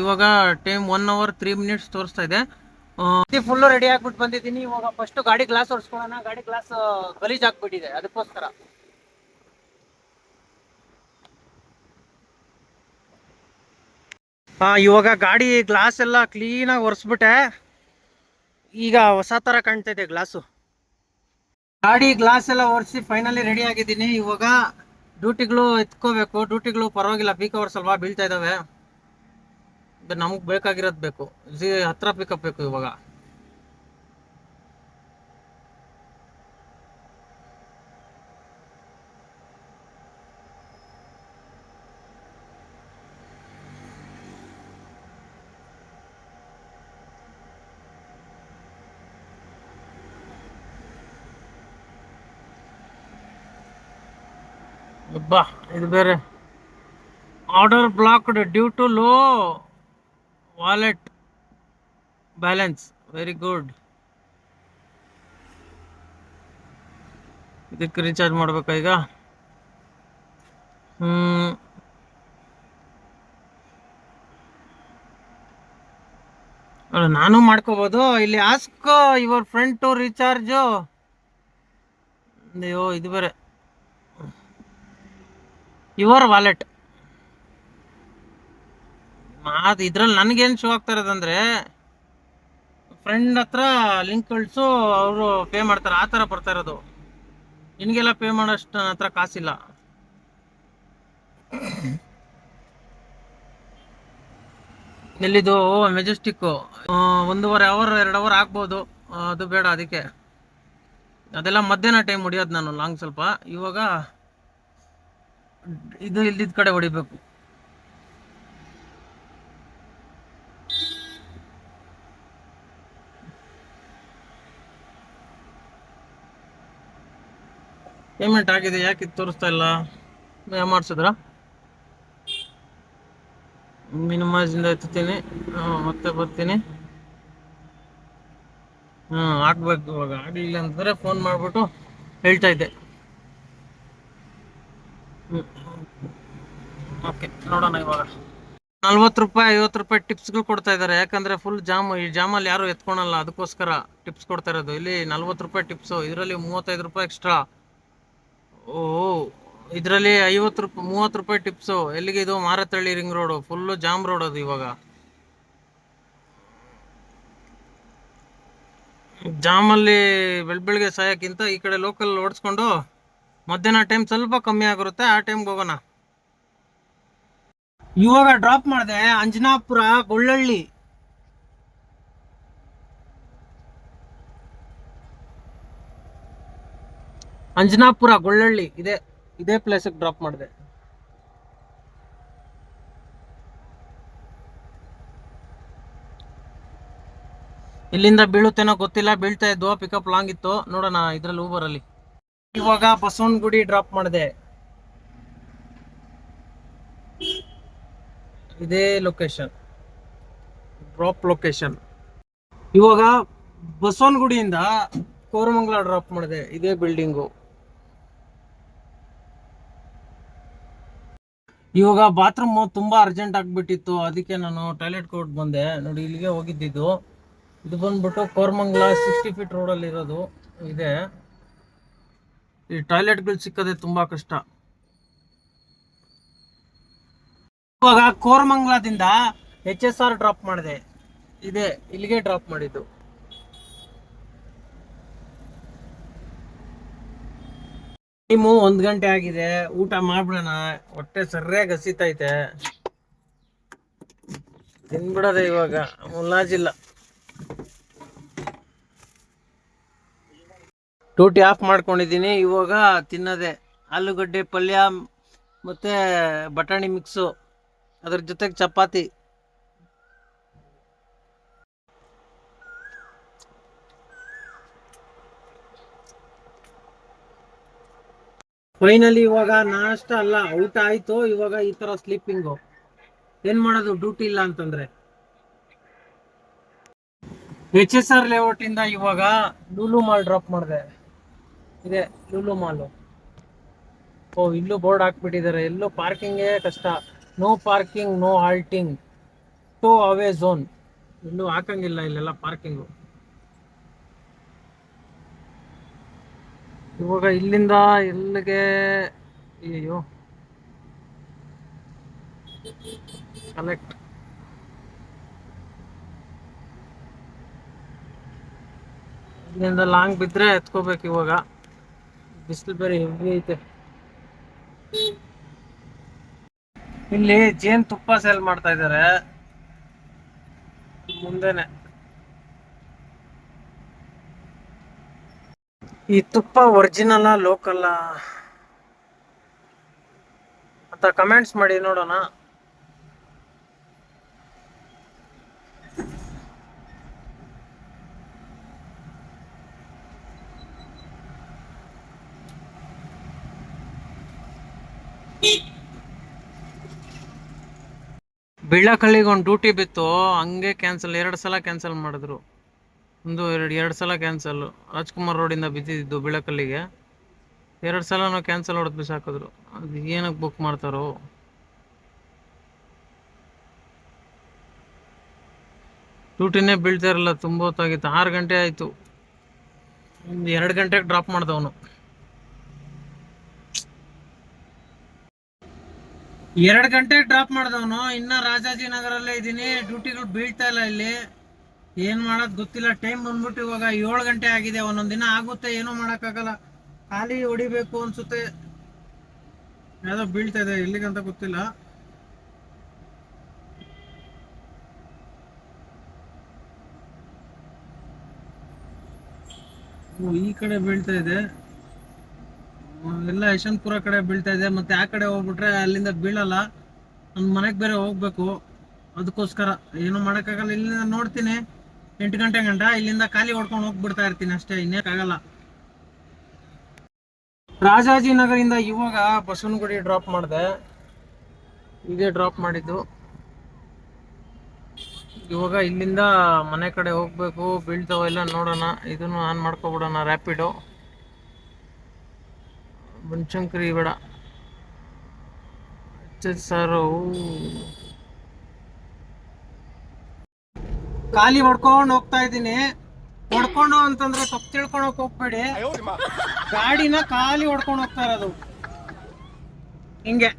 ಇವಾಗ time 1 hour 3 minutes ತೋರಿಸ್ತಾ ಇದೆ. ಫುಲ್ ರೆಡಿ ಆಗ್ಬಿಟ್ಟು ಬಂದಿದ್ದೀನಿ. ಇವಾಗ ಫಸ್ಟ್ ಗಾಡಿ ಗ್ಲಾಸ್ ಹೊಡ್ಸ್ಕೊಳ್ಳೋಣ. ಗಾಡಿ ಗ್ಲಾಸ್ ಗಲೀಜ್ ಆಗ್ಬಿಟ್ಟಿದೆ, ಅದಕ್ಕೋಸ್ಕರ. ಇವಾಗ ಗಾಡಿ ಗ್ಲಾಸ್ ಎಲ್ಲ ಕ್ಲೀನಾಗಿ ಒರೆಸ್ಬಿಟ್ಟೆ. ಈಗ ಹೊಸ ತರ ಕಾಣ್ತೈತೆ ಗ್ಲಾಸು. ಗಾಡಿ ಗ್ಲಾಸ್ ಎಲ್ಲ ಒರೆಸಿ ಫೈನಲಿ ರೆಡಿ ಆಗಿದ್ದೀನಿ. ಇವಾಗ ಡ್ಯೂಟಿಗಳು ಎತ್ಕೋಬೇಕು. ಡ್ಯೂಟಿಗಳು ಪರವಾಗಿಲ್ಲ, ಪೀಕ್ ಅವರ್ಸ್ ಅಲ್ವಾ, ಬೀಳ್ತಾ ಇದಾವೆ. ನಮಗ್ ಬೇಕಾಗಿರೋದು ಬೇಕು, ಹತ್ರ ಪಿಕಪ್ ಬೇಕು ಇವಾಗ. ಬಾ, ಇದು ಬೇರೆ. Order blocked due to low wallet balance. Very good. ಇದಕ್ಕೆ ರೀಚಾರ್ಜ್ ಮಾಡ್ಬೇಕಾ ಈಗ? ನಾನು ಮಾಡ್ಕೋಬಹುದು ಇಲ್ಲಿ. Ask your friend to recharge. ಅಯ್ಯೋ, ಇದು ಬೇರೆ. Your wallet. ಇದ್ರಲ್ಲಿ ನನ್ಗೇನು ಶೋ ಆಗ್ತಾ ಇರೋದಂದ್ರೆ, ಫ್ರೆಂಡ್ ಹತ್ರ ಲಿಂಕ್ ಕಳಿಸು, ಅವರು ಪೇ ಮಾಡ್ತಾರೆ, ಆ ಥರ ಬರ್ತಾ ಇರೋದು. ನಿನಗೆಲ್ಲ ಪೇ ಮಾಡೋಷ್ಟು ನನ್ನ ಹತ್ರ ಕಾಸಿಲ್ಲ. ಎಲ್ಲಿದು? ಮೆಜೆಸ್ಟಿಕ್. 1.5 hour 2 hour ಆಗ್ಬೋದು. ಅದು ಬೇಡ, ಅದಕ್ಕೆ ಅದೆಲ್ಲ ಮಧ್ಯಾಹ್ನ ಟೈಮ್ ಹೊಡಿಯೋದು ನಾನು ಲಾಂಗ್ ಸ್ವಲ್ಪ. ಇವಾಗ ಇದು ಇಲ್ಲಿದ್ದ ಕಡೆ ಹೊಡಿಬೇಕು. ಪೇಮೆಂಟ್ ಆಗಿದೆ, ಯಾಕೆ ಇದು ತೋರಿಸ್ತಾ ಇಲ್ಲ? ಮಾಡಿಸಿದ್ರ? ಮಿನಿಮೈಸಿಂದ ಎತ್ತೀನಿ, ಮತ್ತೆ ಬರ್ತೀನಿ. ಆಗ್ಬೇಕು ಇವಾಗ. ಆಗಲಿಲ್ಲ ಅಂತಂದರೆ ಫೋನ್ ಮಾಡಿಬಿಟ್ಟು ಹೇಳ್ತಾ ಇದ್ದೆ. ಓಕೆ, ನೋಡೋಣ ಇವಾಗ. 40 ರೂಪಾಯಿ 50 ರೂಪಾಯಿ ಟಿಪ್ಸ್ಗಳು ಕೊಡ್ತಾ ಇದ್ದಾರೆ. ಯಾಕಂದರೆ ಫುಲ್ ಜಾಮ್. ಈ ಜಾಮಲ್ಲಿ ಯಾರು ಎತ್ಕೊಳಲ್ಲ, ಅದಕ್ಕೋಸ್ಕರ ಟಿಪ್ಸ್ ಕೊಡ್ತಾ ಇರೋದು. ಇಲ್ಲಿ 40 ರೂಪಾಯಿ ಟಿಪ್ಸು, ಇದರಲ್ಲಿ 35 ರೂಪಾಯಿ ಎಕ್ಸ್ಟ್ರಾ. ಇದರಲ್ಲಿ 50 ರೂಪಾಯಿ 30 ರೂಪಾಯಿ ಟಿಪ್ಸು. ಎಲ್ಲಿಗೆ? ಇದು Marathahalli ring road, full jam road ಅದು. ಇವಾಗ ಜಾಮಲ್ಲಿ ಬೆಳಗ್ಗೆ ಸಾಯಕ್ಕಿಂತ ಈ ಕಡೆ ಲೋಕಲ್ ಓಡಿಸ್ಕೊಂಡು ಮಧ್ಯಾಹ್ನ ಟೈಮ್ ಸ್ವಲ್ಪ ಕಮ್ಮಿ ಆಗಿರುತ್ತೆ, ಆ ಟೈಮ್ಗೆ ಹೋಗೋಣ. ಇವಾಗ ಡ್ರಾಪ್ ಮಾಡಿದೆ ಅಂಜನಾಪುರ ಗೊಳ್ಳಳ್ಳಿ. ಅಂಜನಾಪುರ ಗೊಳ್ಳಳ್ಳಿ ಇದೇ ಪ್ಲೇಸಿಗೆ ಡ್ರಾಪ್ ಮಾಡಿದೆ. ಇಲ್ಲಿಂದ ಬೀಳುತ್ತೇನೋ ಗೊತ್ತಿಲ್ಲ, ಬೀಳ್ತಾ ಇದ್ವು. ಪಿಕಪ್ ಲಾಂಗ್ ಇತ್ತು, ನೋಡೋಣ ಇದ್ರಲ್ಲಿ ಊಬರಲ್ಲಿ. ಇವಾಗ ಬಸವನಗುಡಿ ಡ್ರಾಪ್ ಮಾಡಿದೆ. ಇದೇ ಲೊಕೇಶನ್, ಡ್ರಾಪ್ ಲೊಕೇಶನ್. ಇವಾಗ ಬಸವನಗುಡಿಯಿಂದ ಕೋರಮಂಗಲ ಡ್ರಾಪ್ ಮಾಡಿದೆ, ಇದೇ ಬಿಲ್ಡಿಂಗು. ಇವಾಗ ಬಾತ್ರೂಮ್ ತುಂಬಾ ಅರ್ಜೆಂಟ್ ಆಗ್ಬಿಟ್ಟಿತ್ತು, ಅದಕ್ಕೆ ನಾನು ಟಾಯ್ಲೆಟ್ ಕೋರ್ಟ್ ಬಂದೆ. ನೋಡಿ, ಇಲ್ಲಿಗೆ ಹೋಗಿದ್ದಿದ್ದು. ಇದು ಬಂದ್ಬಿಟ್ಟು ಕೋರಮಂಗಲ 60 feet ರೋಡಲ್ಲಿ ಇರೋದು ಇದೆ. ಈ ಟಾಯ್ಲೆಟ್ಗಳು ಸಿಕ್ಕದೆ ತುಂಬಾ ಕಷ್ಟ. ಇವಾಗ ಕೋರಮಂಗಲದಿಂದ HSR ಡ್ರಾಪ್ ಮಾಡಿದೆ, ಇಲ್ಲಿಗೆ ಡ್ರಾಪ್ ಮಾಡಿದ್ದು. ಟೈಮು 1 ಗಂಟೆ ಆಗಿದೆ. ಊಟ ಮಾಡ್ಬಿಡೋಣ, ಹೊಟ್ಟೆ ಸರಿಯಾಗಿ ಹಸಿತೈತೆ. ತಿನ್ಬಿಡೋದೆ ಇವಾಗ, ಮುಲಾಜಿಲ್ಲ. ಡ್ಯೂಟಿ ಆಫ್ ಮಾಡ್ಕೊಂಡಿದ್ದೀನಿ. ಇವಾಗ ತಿನ್ನೋದೆ ಆಲೂಗಡ್ಡೆ ಪಲ್ಯ ಮತ್ತೆ ಬಟಾಣಿ ಮಿಕ್ಸು, ಅದ್ರ ಜೊತೆಗೆ ಚಪಾತಿ. ಫೈನಲಿ ಇವಾಗ ನಾಷ್ಟ ಅಲ್ಲ, ಊಟ ಆಯ್ತು. ಇವಾಗ ಈ ತರ ಸ್ಲೀಪಿಂಗು. ಏನ್ ಮಾಡೋದು, ಡ್ಯೂಟಿ ಇಲ್ಲ ಅಂತಂದ್ರೆ. HSR ಲೇಔಟ್ ಇಂದ ಇವಾಗ ಲೂಲು ಮಾಲ್ ಡ್ರಾಪ್ ಮಾಡಿದೆ. ಇದೆ ಲೂಲು ಮಾಲ್. ಇಲ್ಲೂ ಬೋರ್ಡ್ ಹಾಕ್ಬಿಟ್ಟಿದ್ದಾರೆ. ಎಲ್ಲೂ ಪಾರ್ಕಿಂಗೇ ಕಷ್ಟ. No parking, no halting. Tow away zone ಇನ್ನು ಹಾಕಂಗಿಲ್ಲ ಇಲ್ಲೆಲ್ಲ ಪಾರ್ಕಿಂಗು. ಇವಾಗ ಇಲ್ಲಿಂದ ಎಲ್ಲಿಗೆ? ಅಯ್ಯೋ ಕಲೆಕ್ಟ್. ಇಲ್ಲಿಂದ ಲಾಂಗ್ ಬಿದ್ರೆ ಎತ್ಕೋಬೇಕು. ಇವಾಗ ಬಿಸಿಲು ಬೇರೆ ಹೆವಿ ಐತೆ. ಇಲ್ಲಿ ಜೇನ್ ತುಪ್ಪ ಸೇಲ್ ಮಾಡ್ತಾ ಇದ್ದಾರೆ ಮುಂದೆನೆ. ಈ ತುಪ್ಪ ಒರಿಜಿನಲ್ ಲೋಕಲ್ ಅಂತ ಕಮೆಂಟ್ಸ್ ಮಾಡಿ ನೋಡೋಣ. ಬೀಳಕಳ್ಳಿಗೆ ಒಂದು ಡ್ಯೂಟಿ ಬಿತ್ತು, ಹಂಗೆ ಕ್ಯಾನ್ಸಲ್. 2 ಸಲ ಕ್ಯಾನ್ಸಲ್ ಮಾಡಿದ್ರು. ಎರಡು ಸಲ ಕ್ಯಾನ್ಸಲ್. ರಾಜ್ಕುಮಾರ್ ರೋಡಿಂದ ಬಿದ್ದಿದ್ದು ಬೀಳಕಲ್ಲಿಗೆ 2 ಸಲ ನಾವು ಕ್ಯಾನ್ಸಲ್ ಹೊಡೆದು ಬಿಸಾಕಿದ್ರು. ಅದು ಏನಕ್ಕೆ ಬುಕ್ ಮಾಡ್ತಾರೋ? ಡ್ಯೂಟಿನೇ ಬೀಳ್ತಾ ಇರಲ್ಲ. ತುಂಬ ಹೊತ್ತಾಗಿತ್ತು, 6 ಗಂಟೆ ಆಯಿತು. 2 ಗಂಟೆಗೆ ಡ್ರಾಪ್ ಮಾಡ್ದವನು. 2 ಗಂಟೆಗೆ ಡ್ರಾಪ್ ಮಾಡ್ದವನು. ಇನ್ನ ರಾಜಾಜಿನಗರಲ್ಲೇ ಇದ್ದೀನಿ, ಡ್ಯೂಟಿಗಳು ಬೀಳ್ತಾ ಇಲ್ಲ ಇಲ್ಲಿ. ಏನ್ ಮಾಡೋದು ಗೊತ್ತಿಲ್ಲ. ಟೈಮ್ ಬಂದ್ಬಿಟ್ಟು ಇವಾಗ 7 ಗಂಟೆ ಆಗಿದೆ. ಒಂದೊಂದ್ ದಿನ ಆಗುತ್ತೆ, ಏನೂ ಮಾಡೋಕ್ಕಾಗಲ್ಲ. ಖಾಲಿ ಹೊಡಿಬೇಕು ಅನ್ಸುತ್ತೆ. ಯಾವ್ದೋ ಬೀಳ್ತಾ ಇದೆ, ಎಲ್ಲಿಗಂತ ಗೊತ್ತಿಲ್ಲ. ಈ ಕಡೆ ಬೀಳ್ತಾ ಇದೆ ಎಲ್ಲ, ಯಶವಂತಪುರ ಕಡೆ ಬೀಳ್ತಾ ಇದೆ. ಮತ್ತೆ ಆ ಕಡೆ ಹೋಗ್ಬಿಟ್ರೆ ಅಲ್ಲಿಂದ ಬೀಳಲ್ಲ. ನನ್ನ ಮನೆಗೆ ಬೇರೆ ಹೋಗ್ಬೇಕು, ಅದಕ್ಕೋಸ್ಕರ ಏನು ಮಾಡೋಕ್ಕಾಗಲ್ಲ. ಇಲ್ಲಿಂದ ನೋಡ್ತೀನಿ 8 ಗಂಟೆ ಗಂಟ ಇಲ್ಲಿಂದ ಖಾಲಿ ಹೊಡ್ಕೊಂಡು ಹೋಗ್ಬಿಡ್ತಾ ಇರ್ತೀನಿ ಅಷ್ಟೇ, ಇನ್ನೇಕಾಗಲ್ಲ. ರಾಜಾಜಿನಗರಿಂದ ಇವಾಗ ಬಸವನಗುಡಿ ಡ್ರಾಪ್ ಮಾಡಿದೆ. ಇದೇ ಡ್ರಾಪ್ ಮಾಡಿದ್ದು. ಇವಾಗ ಇಲ್ಲಿಂದ ಮನೆ ಕಡೆ ಹೋಗ್ಬೇಕು. ಬೀಳ್ತಾವ ಇಲ್ಲ ನೋಡೋಣ. ಇದನ್ನು ಆನ್ ಮಾಡ್ಕೊಬಿಡೋಣ. ರ್ಯಾಪಿಡೋ ಬನಶಂಕರಿ ಬೇಡ, ಸರ್. ಖಾಲಿ ಹೊಡ್ಕೊಂಡು ಹೋಗ್ತಾ ಇದ್ದೀನಿ. ಹೊಡ್ಕೊಂಡು ಅಂತಂದ್ರೆ ತಪ್ಪು ತಿಳ್ಕೊಳಕ್ ಹೋಗ್ಬೇಡಿ. ಗಾಡಿನ ಖಾಲಿ ಹೊಡ್ಕೊಂಡು ಹೋಗ್ತಾ ಇರೋದು ಹಿಂಗೆ.